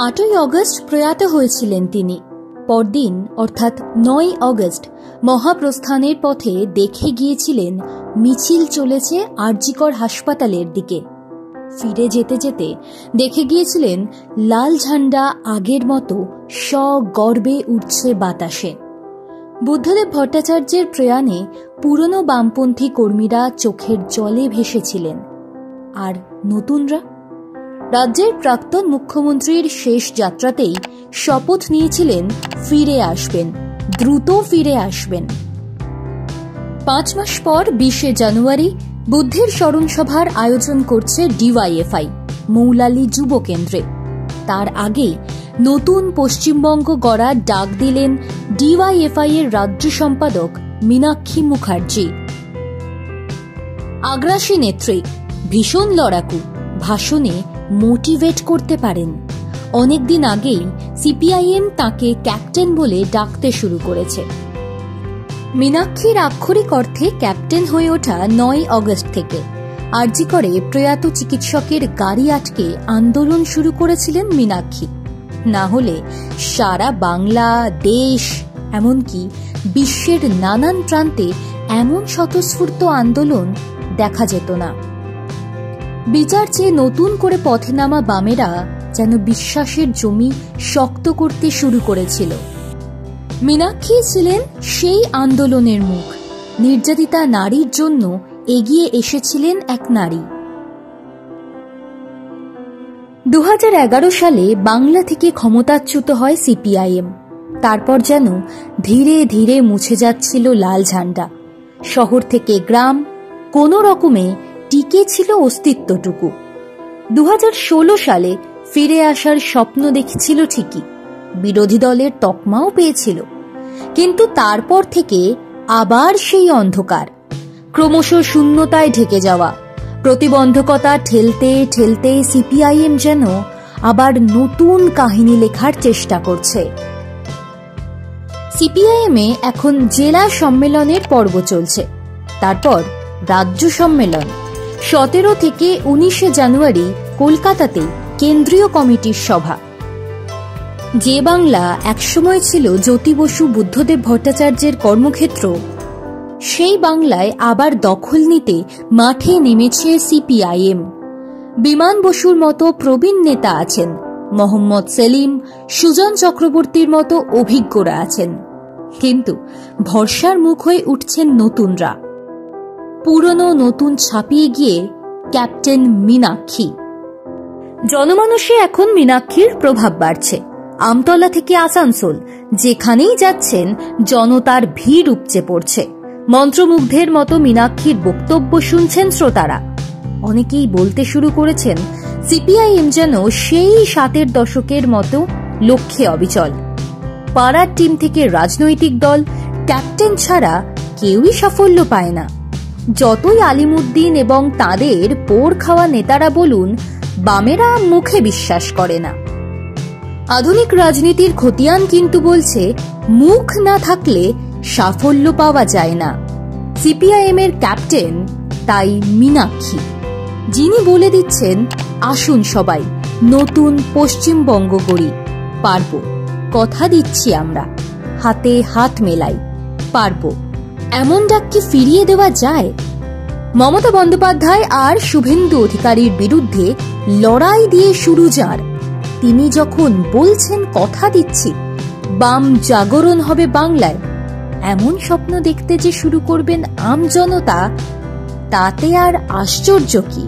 8ই August প্রয়াত হয়েছিলেন তিনি। পরদিন অর্থাৎ 9 অগস্ট মহাপ্রস্থানের পথে দেখে গিয়েছিলেন মিছিল চলেছে আরজিকর হাসপাতালের দিকে। ফিরে যেতে যেতে দেখে গিয়েছিলেন লাল ঝান্ডা আগের মতো সগর্বে উঠছে বাতাসে। বুদ্ধদেব ভট্টাচার্যের প্রয়াণে পুরনো বামপন্থী কর্মীরা চোখের জলে ভেসেছিলেন। আর নতুনরা? রাজ্যের প্রাক্তন মুখ্যমন্ত্রীর শেষ যাত্রাতেই শপথ নিয়েছিলেন ফিরে আসবেন, দ্রুত ফিরে আসবেন। 5 মাস পর 20 জানুয়ারি বুদ্ধের স্মরণ সভার আয়োজন করছে ডিওয়াইএফআই মৌলালী যুব কেন্দ্রে। তার আগে নতুন পশ্চিমবঙ্গ গড়ার ডাক দিলেন ডিওয়াইএফআই এর রাজ্য সম্পাদক মীনাক্ষী মুখার্জি। আগ্রাসী নেত্রী, ভীষণ লড়াকু, ভাষণে মোটিভেট করতে পারেন। অনেকদিন আগেই সিপিআইএম তাকে ক্যাপ্টেন বলে ডাকতে শুরু করেছে। মীনাক্ষীর আক্ষরিক অর্থে ক্যাপ্টেন হয়ে ওঠা 9 অগস্ট থেকে। আরজিকরে প্রয়াত চিকিৎসকের গাড়ি আটকে আন্দোলন শুরু করেছিলেন মীনাক্ষী। না হলে সারা বাংলা, দেশ, এমনকি বিশ্বের নানান প্রান্তে এমন স্বতঃস্ফূর্ত আন্দোলন দেখা যেত না। বিচার চেয়ে নতুন করে পথে নামা বামেরা যেন বিশ্বাসের জমি শক্ত করতে শুরু করেছিল। মীনাক্ষী ছিলেন সেই আন্দোলনের মুখ। নির্যাতিতা নারীর জন্য এগিয়ে এসেছিলেন এক নারী। 2011 সালে বাংলা থেকে ক্ষমতাচ্যুত হয় সিপিআইএম। তারপর যেন ধীরে ধীরে মুছে যাচ্ছিল লাল ঝান্ডা। শহর থেকে গ্রাম, কোনো রকমে টিকে ছিল অস্তিত্বটুকু। 2016 সালে ফিরে আসার স্বপ্ন দেখেছিল ঠিকই, বিরোধী দলের তকমাও পেয়েছিল, কিন্তু তারপর থেকে আবার সেই অন্ধকার, ক্রমশ শূন্যতায় ঢেকে যাওয়া। প্রতিবন্ধকতা ঠেলতে ঠেলতে সিপিআইএম যেন আবার নতুন কাহিনী লেখার চেষ্টা করছে। সিপিআইএমে এখন জেলা সম্মেলনের পর্ব চলছে, তারপর রাজ্য সম্মেলন। 17 থেকে 19 জানুয়ারি কলকাতাতে কেন্দ্রীয় কমিটির সভা। যে বাংলা একসময় ছিল জ্যোতি বসু বুদ্ধদেব ভট্টাচার্যের কর্মক্ষেত্র, সেই বাংলায় আবার দখল নিতে মাঠে নেমেছে সিপিআইএম। বিমান বসুর মতো প্রবীণ নেতা আছেন, মোহাম্মদ সেলিম, সুজন চক্রবর্তীর মতো অভিজ্ঞরা আছেন, কিন্তু ভরসার মুখ হয়ে উঠছেন নতুনরা। পুরনো নতুন ছাপিয়ে গিয়ে ক্যাপ্টেন মীনাক্ষী। জনমানসে এখন মীনাক্ষীর প্রভাব বাড়ছে। আমতলা থেকে আসানসোল যেখানেই যাচ্ছেন জনতার ভিড় উপচে পড়ছে। মন্ত্রমুগ্ধের মতো মীনাক্ষীর বক্তব্য শুনছেন শ্রোতারা। অনেকেই বলতে শুরু করেছেন সিপিআইএম যেন সেই 7-এর দশকের মতো লক্ষ্যে অবিচল। পাড়ার টিম থেকে রাজনৈতিক দল, ক্যাপ্টেন ছাড়া কেউই সাফল্য পায় না। যতই আলিমুদ্দিন এবং তাদের পোড় খাওয়া নেতারা বলুন, বামেরা মুখে বিশ্বাস করে না। আধুনিক রাজনীতির খতিয়ান কিন্তু বলছে মুখ না থাকলে সাফল্য পাওয়া যায় না। সিপিআইএম এর ক্যাপ্টেন তাই মীনাক্ষী, যিনি বলে দিচ্ছেন আসুন সবাই নতুন পশ্চিমবঙ্গ গড়ি, পারবো, কথা দিচ্ছি আমরা, হাতে হাত মেলাই, পারবো। এমন ডাক কি ফিরিয়ে দেওয়া যায়? মমতা বন্দ্যোপাধ্যায় আর শুভেন্দু অধিকারীর বিরুদ্ধে লড়াই দিয়ে শুরু যার, তিনি যখন বলছেন কথা দিচ্ছি বাম জাগরণ হবে বাংলায়, এমন স্বপ্ন দেখতে যে শুরু করবেন আম জনতা, তাতে আর আশ্চর্য কি?